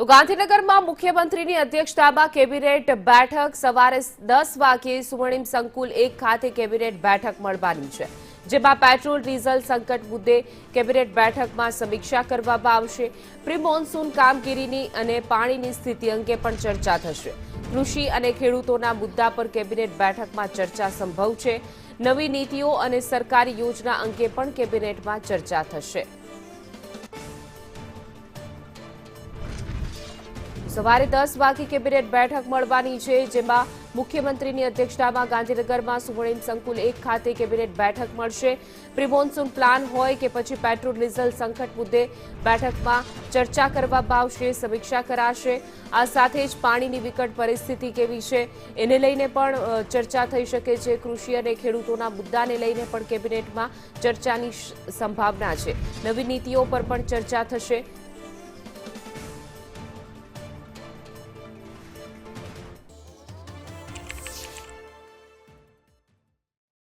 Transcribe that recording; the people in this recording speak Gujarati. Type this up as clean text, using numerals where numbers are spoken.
તો ગાંધીનગરમાં મુખ્યમંત્રીની અધ્યક્ષતામાં કેબિનેટ બેઠક સવારે 10 વાગ્યે સુવર્ણિમ સંકુલ 1 ખાતે કેબિનેટ બેઠક મળવાની છે, જેમાં પેટ્રોલ ડીઝલ સંકટ મુદ્દે કેબિનેટ બેઠકમાં સમીક્ષા કરવામાં આવશે। પ્રી મોન્સૂન કામગીરીની અને પાણીની સ્થિતિ અંગે પણ ચર્ચા થશે। કૃષિ અને ખેડૂતોના મુદ્દા પર કેબિનેટ બેઠકમાં ચર્ચા સંભવ છે। નવી નીતિઓ અને સરકારી યોજના અંગે પણ કેબિનેટમાં ચર્ચા થશે। સવારે 10 વાગે કેબિનેટ બેઠક મળવાની છે, જેમાં મુખ્યમંત્રીની અધ્યક્ષતામાં ગાંધીનગરમાં સુવર્ણિમ સંકુલ 1 ખાતે કેબિનેટ બેઠક મળશે। પ્રી મોન્સૂન પ્લાન હોય કે પછી પેટ્રોલ ડીઝલ સંકટ મુદ્દે બેઠકમાં ચર્ચા કરવામાં આવશે, સમીક્ષા કરાશે। આ સાથે જ પાણીની વિકટ પરિસ્થિતિ કેવી છે એને લઈને પણ ચર્ચા થઈ શકે છે। કૃષિ અને ખેડૂતોના મુદ્દાને લઈને પણ કેબિનેટમાં ચર્ચાની સંભાવના છે। નવી નીતિઓ પર પણ ચર્ચા થશે।